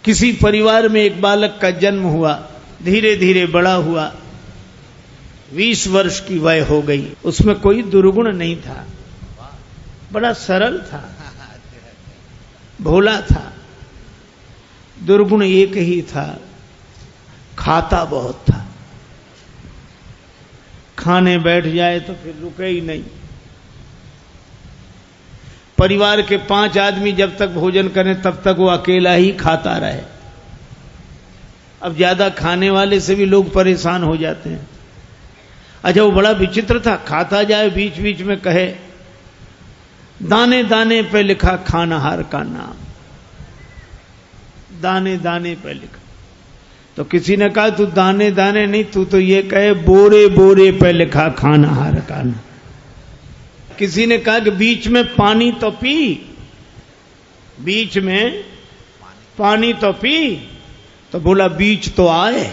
किसी परिवार में एक बालक का जन्म हुआ, धीरे धीरे बड़ा हुआ, 20 वर्ष की वय हो गई। उसमें कोई दुर्गुण नहीं था, बड़ा सरल था, भोला था। दुर्गुण एक ही था, खाता बहुत था। खाने बैठ जाए तो फिर रुके ही नहीं। परिवार के 5 आदमी जब तक भोजन करें तब तक वो अकेला ही खाता रहे। अब ज्यादा खाने वाले से भी लोग परेशान हो जाते हैं। अच्छा, वो बड़ा विचित्र था, खाता जाए बीच बीच में कहे दाने दाने पे लिखा खानाहार का नाम, दाने दाने पे लिखा। तो किसी ने कहा तू दाने दाने नहीं, तू तो ये कहे बोरे बोरे पे लिखा खानाहार का नाम। किसी ने कहा कि बीच में पानी तो पी, बीच में पानी तो पी, तो बोला बीच तो आए।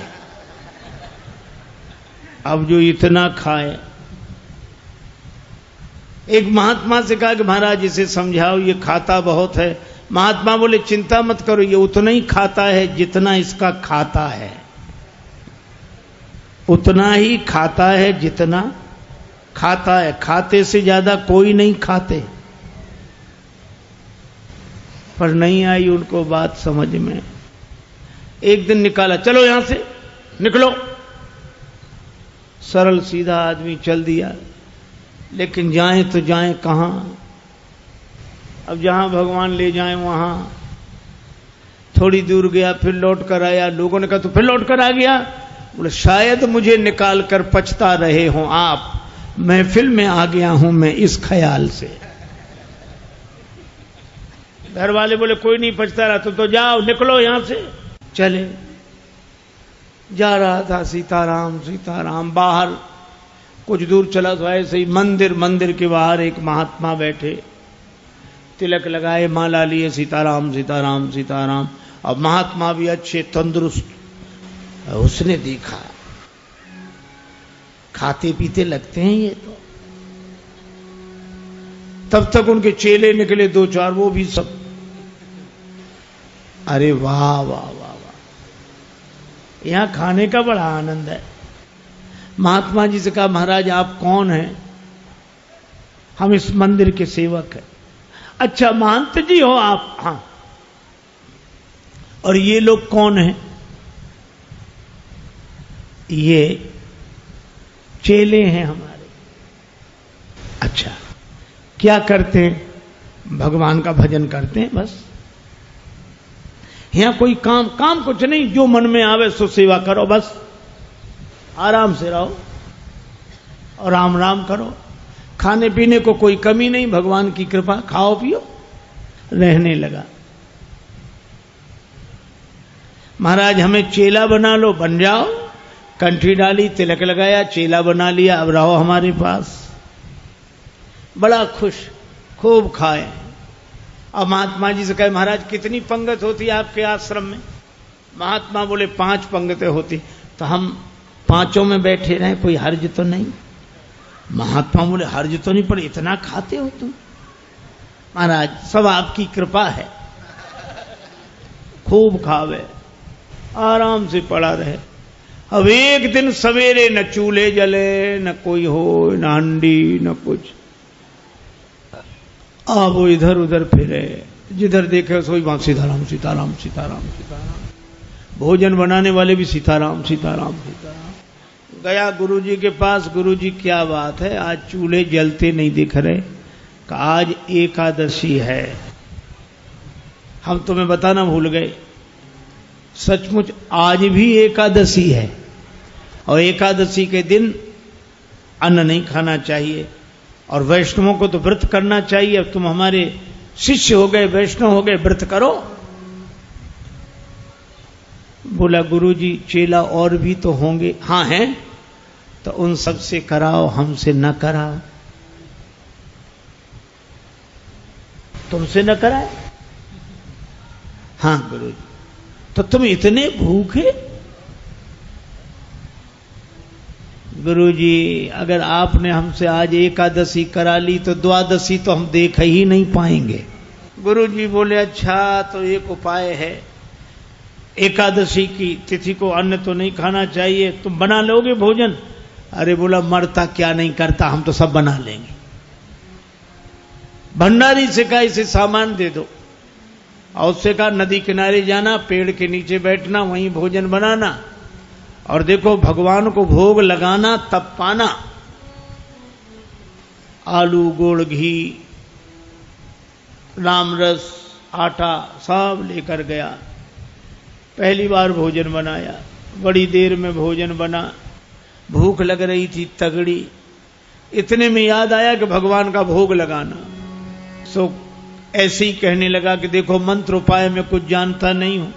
अब जो इतना खाए। एक महात्मा से कहा कि महाराज इसे समझाओ, ये खाता बहुत है। महात्मा बोले चिंता मत करो, ये उतना ही खाता है जितना इसका खाता है, उतना ही खाता है जितना खाता है। खाते से ज्यादा कोई नहीं खाते। पर नहीं आई उनको बात समझ में। एक दिन निकाला, चलो यहां से निकलो। सरल सीधा आदमी चल दिया, लेकिन जाएं तो जाएं कहां। अब जहां भगवान ले जाएं वहां। थोड़ी दूर गया, फिर लौट कर आया। लोगों ने कहा तू फिर लौट कर आ गया? बोले शायद मुझे निकाल कर पछता रहे हो आप, महफिल में आ गया हूं मैं इस ख्याल से। घर वाले बोले कोई नहीं पछता रहा, तो जाओ निकलो यहां से। चले, जा रहा था सीताराम सीताराम। बाहर कुछ दूर चला तो ऐसे ही मंदिर के बाहर एक महात्मा बैठे, तिलक लगाए, माला लिए, सीताराम सीताराम सीताराम। अब महात्मा भी अच्छे तंदुरुस्त। उसने देखा खाते पीते लगते हैं ये तो। तब तक उनके चेले निकले 2-4, वो भी सब। अरे वाह वाह वाह वाह, यहां खाने का बड़ा आनंद है। महात्मा जी से कहा महाराज आप कौन हैं? हम इस मंदिर के सेवक हैं। अच्छा महंत जी हो आप? हाँ। और ये लोग कौन हैं? ये चेले हैं हमारे। अच्छा, क्या करते हैं? भगवान का भजन करते हैं बस। यहां कोई काम कुछ नहीं, जो मन में आवे सो सेवा करो बस। आराम से रहो और राम राम करो। खाने पीने को कोई कमी नहीं, भगवान की कृपा, खाओ पियो। रहने लगा। महाराज हमें चेला बना लो, बन जाओ। कंठी डाली, तिलक लगाया, चेला बना लिया, अब रहो हमारे पास। बड़ा खुश, खूब खाए। अब महात्मा जी से कहे महाराज कितनी पंगत होती है आपके आश्रम में? महात्मा बोले 5 पंगतें होती। तो हम 5 में बैठे रहे, कोई हर्ज तो नहीं? महात्मा बोले हर्ज तो नहीं, पर इतना खाते हो तुम? महाराज सब आपकी कृपा है। खूब खावे, आराम से पड़ा रहे। अब एक दिन सवेरे न चूल्हे जले, न कोई हो, न हंडी, न कुछ। अब वो इधर उधर फिरे, जिधर देखे सोई वहां सीताराम सीताराम सीताराम सीताराम। भोजन बनाने वाले भी सीताराम सीताराम सीताराम। गया गुरुजी के पास, गुरुजी क्या बात है, आज चूल्हे जलते नहीं दिख रहे? आज एकादशी है। हम तुम्हें बताना भूल गए, सचमुच आज भी एकादशी है। और एकादशी के दिन अन्न नहीं खाना चाहिए, और वैष्णवों को तो व्रत करना चाहिए। अब तुम हमारे शिष्य हो गए, वैष्णव हो गए, व्रत करो। बोला गुरुजी चेला और भी तो होंगे? हाँ हैं। तो उन सब से कराओ, हमसे न कराओ। तुमसे न कराए? हाँ गुरुजी। तो तुम इतने भूखे? गुरुजी अगर आपने हमसे आज एकादशी करा ली तो द्वादशी तो हम देख ही नहीं पाएंगे। गुरुजी बोले अच्छा, तो एक उपाय है, एकादशी की तिथि को अन्न तो नहीं खाना चाहिए, तुम बना लोगे भोजन? अरे बोला मरता क्या नहीं करता, हम तो सब बना लेंगे। भंडारी से कहा इसे सामान दे दो, और उससे कहा नदी किनारे जाना, पेड़ के नीचे बैठना, वहीं भोजन बनाना, और देखो भगवान को भोग लगाना तब पाना। आलू, गुड़, घी, रामरस, आटा सब लेकर गया। पहली बार भोजन बनाया, बड़ी देर में भोजन बना, भूख लग रही थी तगड़ी। इतने में याद आया कि भगवान का भोग लगाना। सो ऐसे ही कहने लगा कि देखो मंत्र उपाय में कुछ जानता नहीं हूं।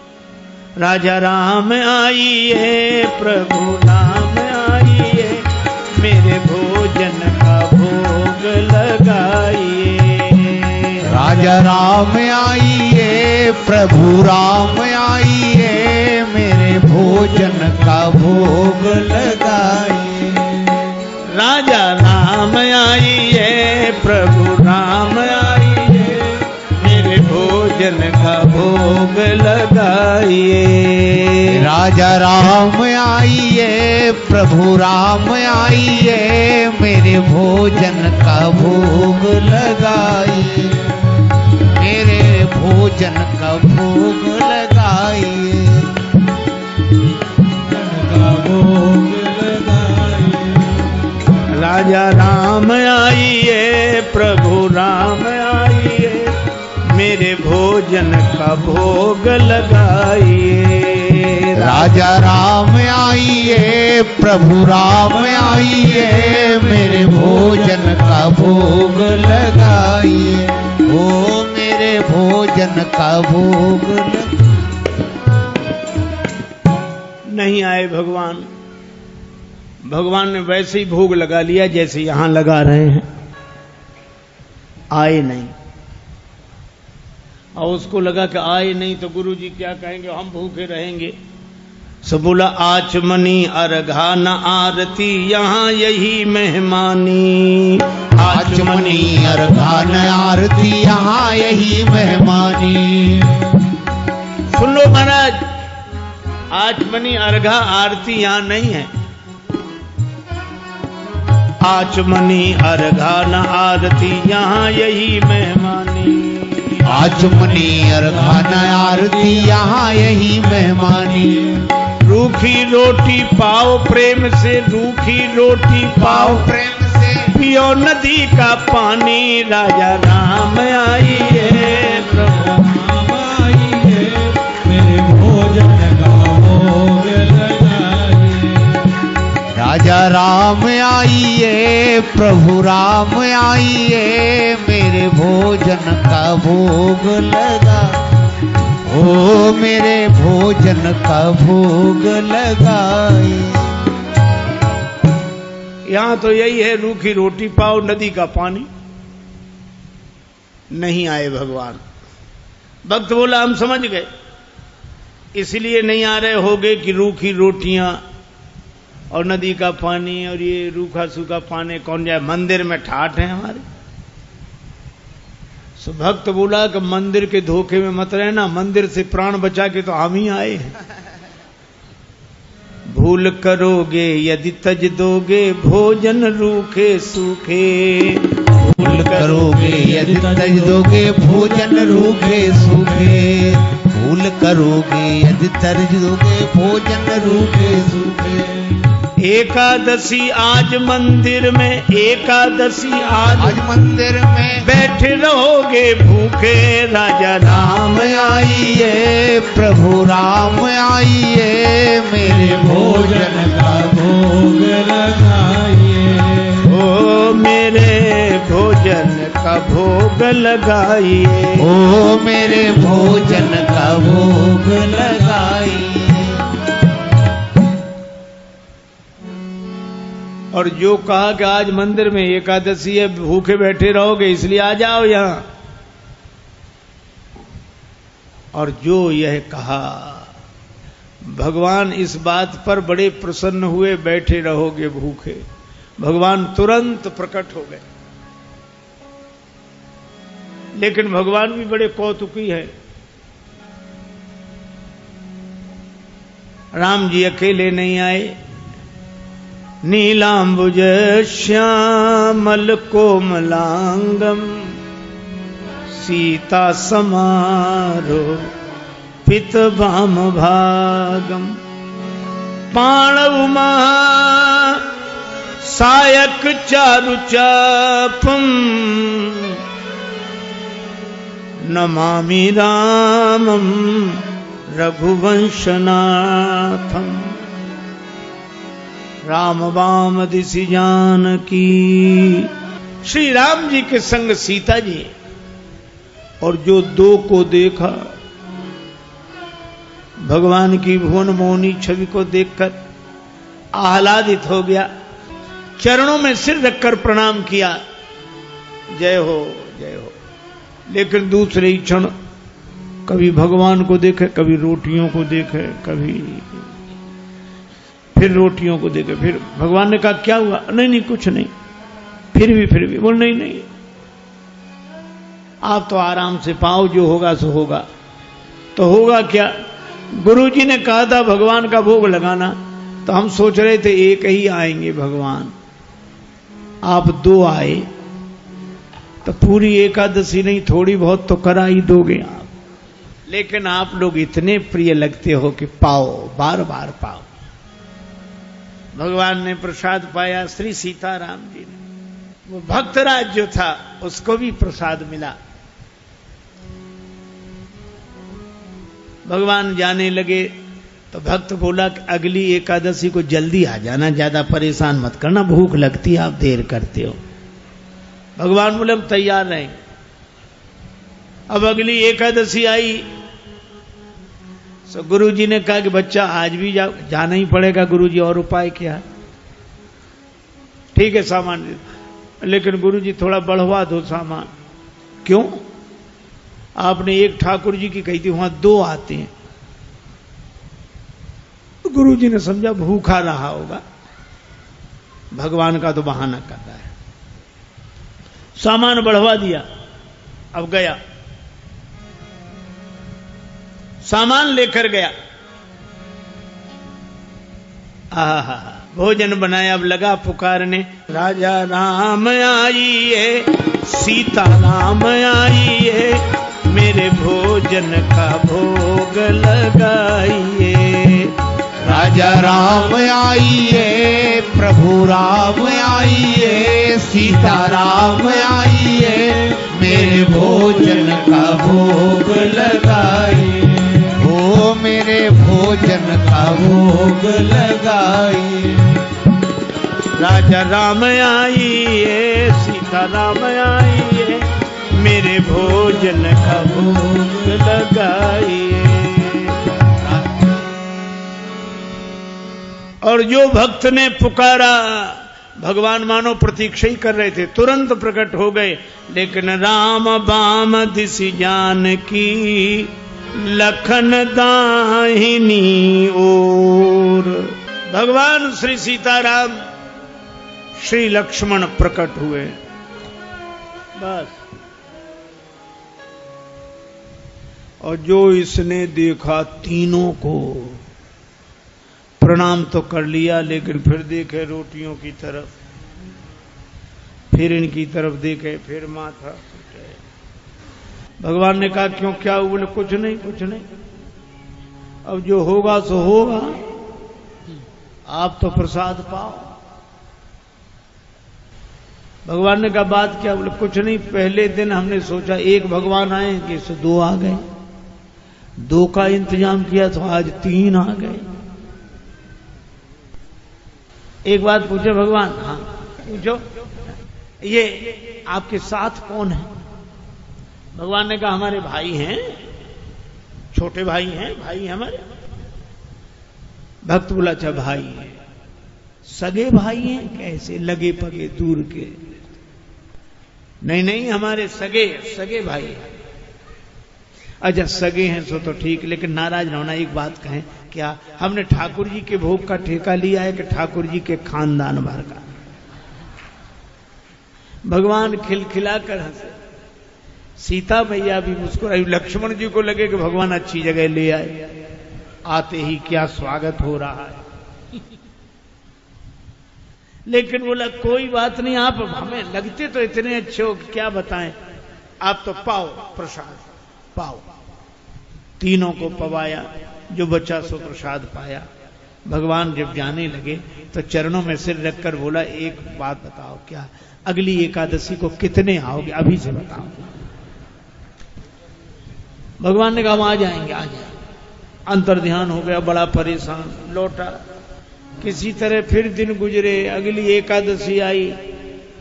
राजा राम आइए, प्रभु नाम आइए, मेरे भोजन का भोग लगाइए। राजा राम आइए, प्रभु राम आइए, मेरे भोजन का भोग लगाइए। राजा राम आइए, प्रभु राम आइए, मेरे भोजन का भोग लगाइए। राजा राम आइए, प्रभु राम आइए, मेरे भोजन का भोग लगाइए। मेरे भोजन का भोग लगाइए। राजा राम आइए, प्रभु राम आइए, मेरे भोजन का भोग लगाइए। राजा राम आइए, प्रभु राम आइए, मेरे भोजन का भोग लगाइए। ओ मेरे भोजन का भोग नहीं आए भगवान। भगवान ने वैसे ही भोग लगा लिया जैसे यहां लगा रहे हैं, आए नहीं। और उसको लगा कि आए नहीं तो गुरुजी क्या कहेंगे, हम भूखे रहेंगे। सो बोला आचमनी अर्घा न आरती, यहां यही मेहमानी। आचमनी अर्घा न आरती, यहां यही मेहमानी। सुन लो महाराज, आचमनी अर्घा आरती यहां नहीं है। आचमनी अर्घा न आरती, यहां यही मेहमानी। आचमनी अर्घा न आरती, यहां यही मेहमानी। रूखी रोटी पाओ प्रेम से, रूखी रोटी पाओ प्रेम से, पियो नदी का पानी। राजा राम आइए, प्रभु राम आइए, मेरे भोजन का भोग लगाइए। राजा राम आइए, प्रभु राम आइए, मेरे भोजन का भोग लगा। ओ मेरे भोजन का भोग लगाए। यहां तो यही है, रूखी रोटी पाओ नदी का पानी। नहीं आए भगवान। भक्त बोला हम समझ गए, इसलिए नहीं आ रहे होगे कि रूखी रोटियां और नदी का पानी और ये रूखा सूखा पानी कौन जाए, मंदिर में ठाठ है हमारे। सो भक्त बोला कि मंदिर के धोखे में मत रहना, मंदिर से प्राण बचा के तो हम ही आए हैं। भूल करोगे यदि तज दोगे, भोजन रूखे सूखे। भूल करोगे यदि तज दोगे, भोजन रूखे सूखे। भूल करोगे यदि तज दोगे, भोजन रूखे सूखे। एकादशी आज मंदिर में, एकादशी आज मंदिर में, बैठे रहोगे भूखे। राजा राम आइए, प्रभु राम आइए, मेरे भोजन का भोग लगाइए। ओ मेरे भोजन का भोग लगाइए। ओ मेरे भोजन का भोग लगाइए। और जो कहा कि आज मंदिर में एकादशी है, भूखे बैठे रहोगे इसलिए आ जाओ यहां, और जो यह कहा भगवान इस बात पर बड़े प्रसन्न हुए, बैठे रहोगे भूखे। भगवान तुरंत प्रकट हो गए। लेकिन भगवान भी बड़े कौतुकी है। राम जी अकेले नहीं आए, नीलांबुज श्यामल कोमलांगम सीता समारो पित भाम भागम पाणव महा सायक चारु चापम नमामि रामम रघुवंशनाथम। राम वाम दिशि जानकी, श्री राम जी के संग सीता जी, और जो दो को देखा, भगवान की भुवन मोहनी छवि को देखकर आह्लादित हो गया, चरणों में सिर रखकर प्रणाम किया, जय हो जय हो। लेकिन दूसरे ही क्षण कभी भगवान को देखे, कभी रोटियों को देखे, कभी फिर रोटियों को देखे। फिर भगवान ने कहा क्या हुआ? नहीं नहीं कुछ नहीं। फिर भी बोल नहीं नहीं, आप तो आराम से पाओ, जो होगा सो होगा। तो होगा क्या? गुरुजी ने कहा था भगवान का भोग लगाना, तो हम सोच रहे थे एक ही आएंगे भगवान, आप दो आए, तो पूरी एकादशी नहीं थोड़ी बहुत तो करा ही दोगे आप। लेकिन आप लोग इतने प्रिय लगते हो कि पाओ, बार बार पाओ। भगवान ने प्रसाद पाया, श्री सीताराम जी ने। वो भक्तराज जो था उसको भी प्रसाद मिला। भगवान जाने लगे तो भक्त बोला कि अगली एकादशी को जल्दी आ जाना, ज्यादा परेशान मत करना, भूख लगती है, आप देर करते हो। भगवान बोले हम तैयार रहेंगे। अब अगली एकादशी आई तो गुरुजी ने कहा कि बच्चा आज भी जाना ही पड़ेगा गुरुजी, और उपाय क्या? ठीक है सामान, लेकिन गुरुजी थोड़ा बढ़वा दो सामान। क्यों? आपने एक ठाकुर जी की कही थी, वहां दो आते हैं। तो गुरुजी ने समझा भूखा रहा होगा, भगवान का तो बहाना कर रहा है। सामान बढ़वा दिया। अब गया, सामान लेकर गया, आहा भोजन बनाया। अब लगा पुकारने, राजा राम आइए, सीता राम आइए, मेरे भोजन का भोग लगाइए। राजा राम आइए, प्रभु राम आइए, सीता राम आइए, मेरे भोजन का भोग लगाइए। ओ मेरे भोजन का भोग लगाइए। राजा राम आइए, सीता राम आइए, मेरे भोजन का भोग लगाइए। और जो भक्त ने पुकारा, भगवान मानो प्रतीक्षा ही कर रहे थे, तुरंत प्रकट हो गए। लेकिन राम बाम दिशि जानकी, लखन दाहिनी ओर। भगवान श्री सीताराम श्री लक्ष्मण प्रकट हुए। बस। और जो इसने देखा, तीनों को प्रणाम तो कर लिया, लेकिन फिर देखे रोटियों की तरफ, फिर इनकी तरफ देखे, फिर माथा। भगवान ने कहा क्यों, क्या हुआ? बोले कुछ नहीं कुछ नहीं, अब जो होगा सो होगा, आप तो प्रसाद पाओ। भगवान ने कहा बात क्या? बोले कुछ नहीं, पहले दिन हमने सोचा एक भगवान आएंगे, सो दो आ गए, दो का इंतजाम किया तो आज तीन आ गए। एक बात पूछे भगवान? हाँ पूछो। ये आपके साथ कौन है? भगवान ने कहा हमारे भाई हैं, छोटे भाई हैं, भाई हमारे। भक्त बोला अच्छा भाई हैं, सगे भाई हैं? कैसे? लगे पगे दूर के? नहीं नहीं, हमारे सगे भाई हैं। अच्छा सगे हैं सो तो ठीक, लेकिन नाराज न होना, एक बात कहें, क्या हमने ठाकुर जी के भोग का ठेका लिया है कि ठाकुर जी के खानदान भर का? भगवान खिलखिलाकर हंसे। सीता मैया भी मुस्कुराई। लक्ष्मण जी को लगे कि भगवान अच्छी जगह ले आए। आते ही क्या स्वागत हो रहा है। लेकिन बोला कोई बात नहीं, आप हमें लगते तो इतने अच्छे हो, क्या बताएं, आप तो पाओ प्रसाद पाओ। तीनों को पवाया, जो बचा सो प्रसाद पाया। भगवान जब जाने लगे तो चरणों में सिर रखकर बोला, एक बात बताओ, क्या अगली एकादशी को कितने आओगे, अभी से बताओ। भगवान ने कहा हम आ जाएंगे, आ जाएंगे। अंतर ध्यान हो गया, बड़ा परेशान, लौटा। किसी तरह फिर दिन गुजरे, अगली एकादशी आई।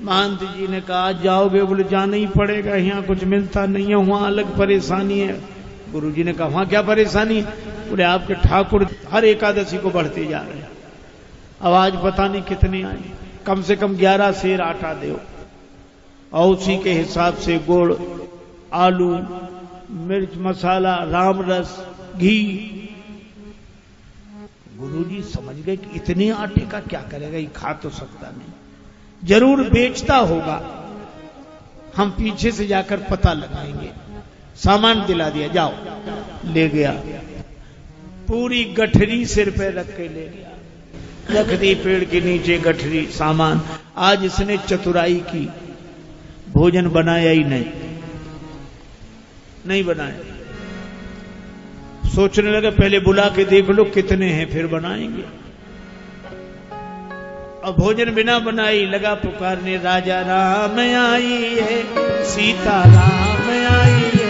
महंत जी ने कहा आज जाओगे? बोले जाना ही पड़ेगा, यहाँ कुछ मिलता नहीं है, वहां अलग परेशानी है। गुरु जी ने कहा वहां क्या परेशानी? बोले आपके ठाकुर हर एकादशी को बढ़ते जा रहे हैं, अब आज पता नहीं कितने आए, कम से कम 11 सेर आटा दो, और उसी के हिसाब से गुड़, आलू, मिर्च मसाला, राम रस, घी। गुरुजी समझ गए कि इतने आटे का क्या करेगा, ये खा तो सकता नहीं, जरूर बेचता होगा, हम पीछे से जाकर पता लगाएंगे। सामान दिला दिया, जाओ। ले गया, पूरी गठरी सिर पे रख के ले गया, रख दी पेड़ के नीचे गठरी, सामान। आज इसने चतुराई की, भोजन बनाया ही नहीं बनाया। सोचने लगा पहले बुला के देख लो कितने हैं, फिर बनाएंगे। और भोजन बिना बनाई लगा पुकारने, राजा राम आइए, सीता राम आइए,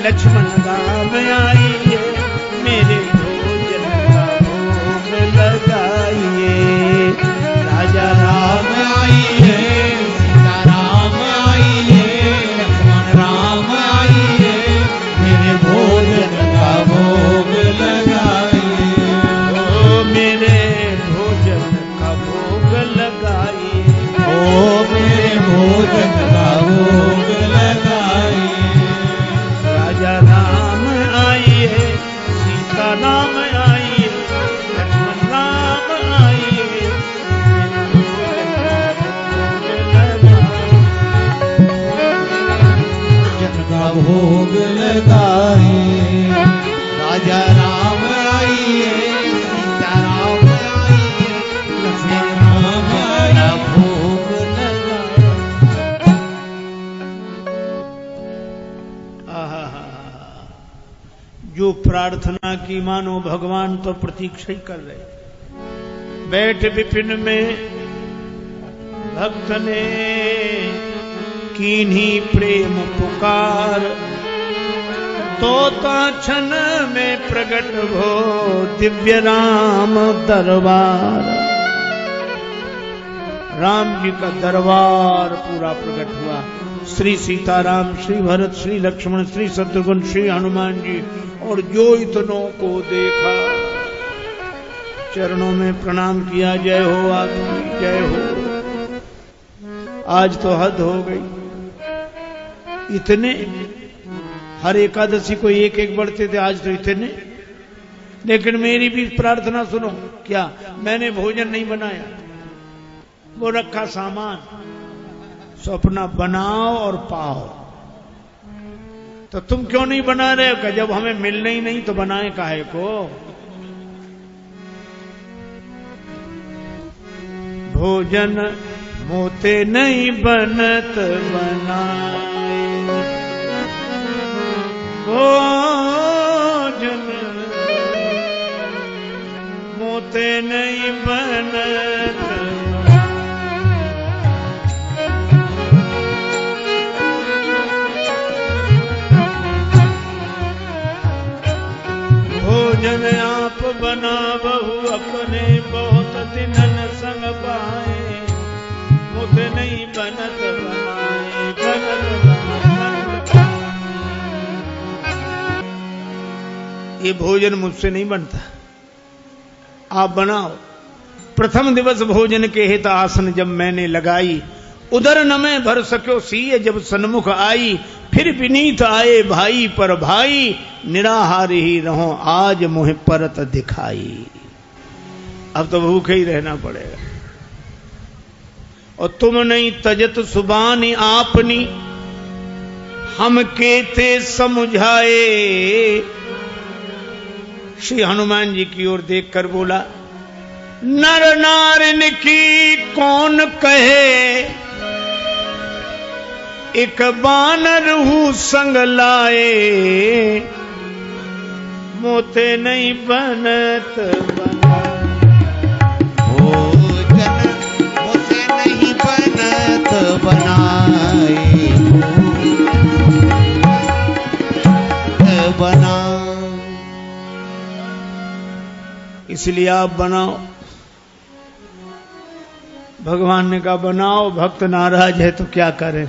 लक्ष्मण राम आइए, मेरे भोजन का भोग लगाइए। राजा राम आइए, सीता राम आइए, लक्ष्मण राम आइए, मेरे भोजन का भोग लगाइए। ओ मेरे भोजन का भोग लगाइए, ओ मेरे भोजन का भोग लगाइए। राजा राम आइए, सीता राम आइए, लक्ष्मण राम आइए, भोजन का भोग लगाइए। राजा राम आइए, सीता राम आइए, लक्ष्मण राम आइए, भोग लगाइए। जो प्रार्थना की मानो भगवान तो प्रतीक्षा ही कर रहे। बैठ विपिन में भक्त ने कीन्ही प्रेम पुकार, तोता क्षण में प्रकट हो दिव्य राम दरबार। राम जी का दरबार पूरा प्रकट हुआ। श्री सीताराम, श्री भरत, श्री लक्ष्मण, श्री शत्रुघ्न, श्री हनुमान जी, और जो इतनों को देखा चरणों में प्रणाम किया। जय हो आपकी, जय हो। आज तो हद हो गई, इतने हर एकादशी को एक एक बढ़ते थे, आज तो इतने। लेकिन मेरी भी प्रार्थना सुनो, क्या मैंने भोजन नहीं बनाया, वो रखा सामान, सो अपना बनाओ और पाओ। तो तुम क्यों नहीं बना रहे हो? जब हमें मिलने ही नहीं तो बनाए काहे को? भोजन मोते नहीं बनत बनाए, भोजन मोते नहीं बनत। भोजन आप बना बहु अपने, बहुत दिनन संग पाए, मुझे नहीं बनत बनाए, बनत बनाए। ये भोजन मुझसे नहीं बनता, आप बनाओ। प्रथम दिवस भोजन के हित आसन जब मैंने लगाई, उधर न मैं भर सक्यो सीय जब सन्मुख आई। फिर विनीत आए भाई पर भाई, निराहार ही रहो आज मुझे परत दिखाई। अब तो भूखे ही रहना पड़ेगा। और तुम नहीं तजत सुबानी आपनी, हम केते समझाए। श्री हनुमान जी की ओर देखकर बोला, नर नारिन की कौन कहे, एक बानर हूं संग लाए, मोते नहीं बनत बना। भोजन मोते नहीं बनत बनाए, बना। इसलिए आप बनाओ। भगवान ने कहा बनाओ, भक्त नाराज है तो क्या करें।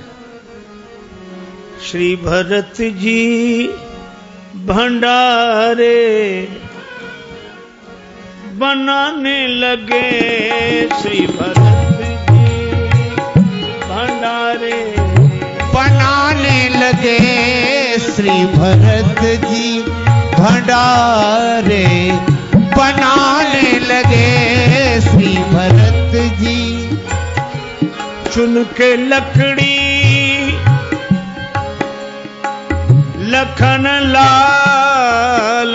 श्री भरत जी भंडारे बनाने लगे, श्री भरत जी भंडारे बनाने लगे, श्री भरत जी भंडारे बनाने लगे, श्री भरत जी। चुन के लकड़ी लखन लाल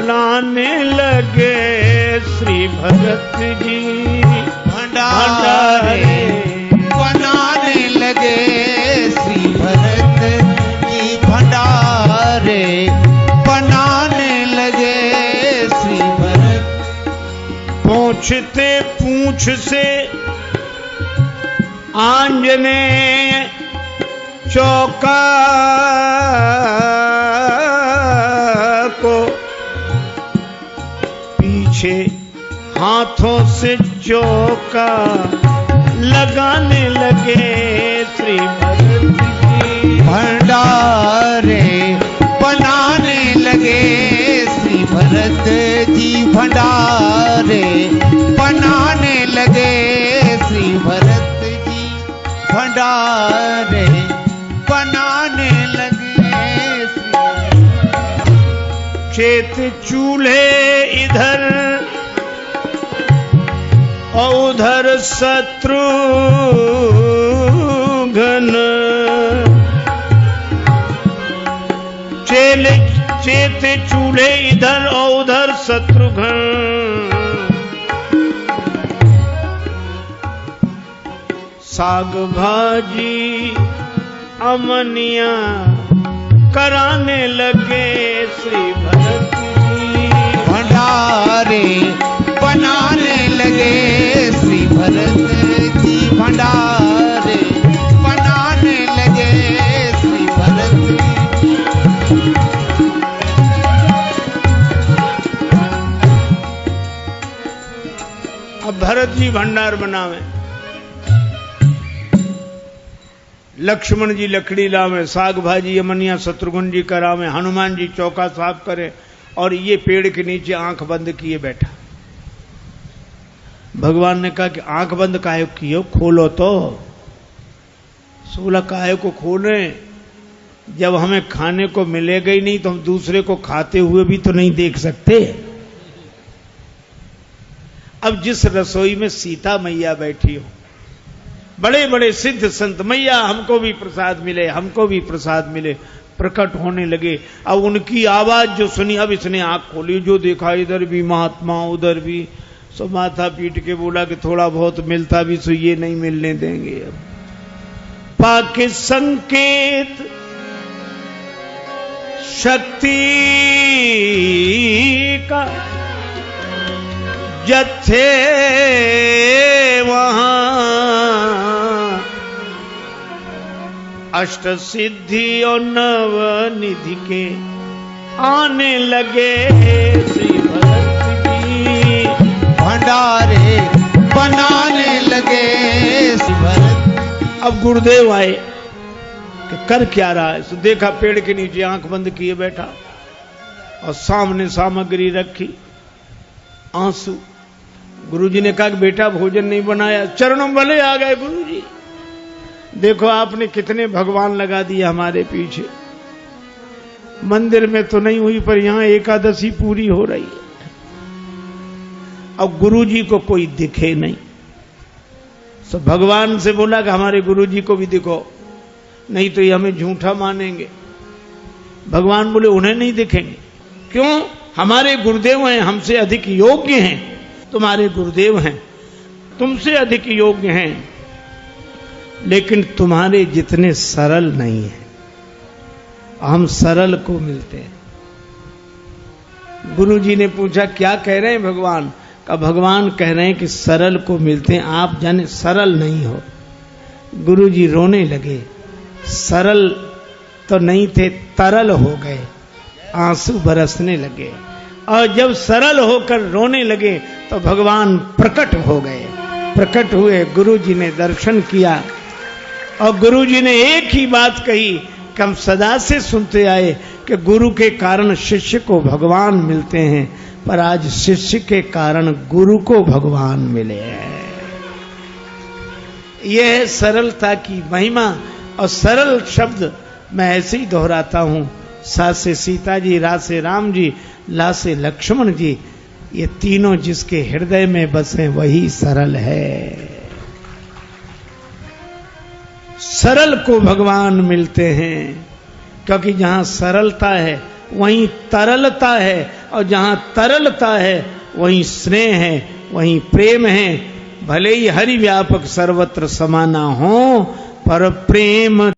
लाने लगे, श्री भरत जी भंडारे बनाने लगे, श्री भरत जी भंडारे बनाने लगे, श्री भरत। पूछते पूछ से आंजनेय चौका को, पीछे हाथों से चौका लगाने लगे, श्री भरत जी भंडारे बनाने लगे, श्री भरत जी भंडारे बनाने लगे, श्री भरत जी भंडारे बनाने लगे। चेत चूल्हे इधर और उधर शत्रुघ्न, चेत चूल्हे इधर और उधर शत्रुघ्न, साग भाजी अमनिया कराने लगे, श्री भरत जी भंडारे बनाने लगे, श्री भरत जी भंडारे बनाने लगे, श्री भरत जी। अब भरत जी भंडार बनावे, लक्ष्मण जी लकड़ी लावे, साग भाजी अमनिया शत्रुघ्न जी करावे, हनुमान जी चौका साफ करे, और ये पेड़ के नीचे आंख बंद किए बैठा। भगवान ने कहा कि आंख बंद काहे किए, खोलो तो। सोला काहे को खोले, जब हमें खाने को मिलेगा ही नहीं तो हम दूसरे को खाते हुए भी तो नहीं देख सकते। अब जिस रसोई में सीता मैया बैठी हो, बड़े बड़े सिद्ध संत, मैया हमको भी प्रसाद मिले, हमको भी प्रसाद मिले, प्रकट होने लगे। अब उनकी आवाज जो सुनी, अब इसने आंख खोली, जो देखा इधर भी महात्मा उधर भी, सो माथा पीट के बोला कि थोड़ा बहुत मिलता भी सो ये नहीं मिलने देंगे। अब पाके संकेत शक्ति का जत्थे वहां अष्ट सिद्धि और नव निधि के आने लगे, श्री भरत जी भंडारे बनाने लगे, श्री भरत। अब गुरुदेव आए कि कर क्या रहा है। तो देखा पेड़ के नीचे आंख बंद किए बैठा और सामने सामग्री रखी, आंसू। गुरुजी ने कहा कि बेटा भोजन नहीं बनाया। चरणों भले आ गए गुरुजी, देखो आपने कितने भगवान लगा दिए हमारे पीछे। मंदिर में तो नहीं हुई पर यहां एकादशी पूरी हो रही है। अब गुरुजी को कोई दिखे नहीं, तो भगवान से बोला कि हमारे गुरुजी को भी दिखो, नहीं तो ये हमें झूठा मानेंगे। भगवान बोले उन्हें नहीं दिखेंगे। क्यों? हमारे गुरुदेव हैं, हमसे अधिक योग्य हैं। तुम्हारे गुरुदेव हैं, तुमसे अधिक योग्य हैं, लेकिन तुम्हारे जितने सरल नहीं है। हम सरल को मिलते हैं। गुरु जी ने पूछा क्या कह रहे हैं भगवान? का भगवान कह रहे हैं कि सरल को मिलते हैं, आप जाने सरल नहीं हो। गुरु जी रोने लगे। सरल तो नहीं थे, तरल हो गए, आंसू बरसने लगे। और जब सरल होकर रोने लगे तो भगवान प्रकट हो गए। प्रकट हुए, गुरु जी ने दर्शन किया और गुरु जी ने एक ही बात कही कि हम सदा से सुनते आए कि गुरु के कारण शिष्य को भगवान मिलते हैं, पर आज शिष्य के कारण गुरु को भगवान मिले हैं। यह है सरलता की महिमा। और सरल शब्द मैं ऐसे ही दोहराता हूं। सा से सीता जी, रा से राम जी, ला से लक्ष्मण जी, ये तीनों जिसके हृदय में बसे वही सरल है। सरल को भगवान मिलते हैं, क्योंकि जहां सरलता है वहीं तरलता है, और जहां तरलता है वहीं स्नेह है, वहीं प्रेम है। भले ही हरि व्यापक सर्वत्र समाना हो, पर प्रेम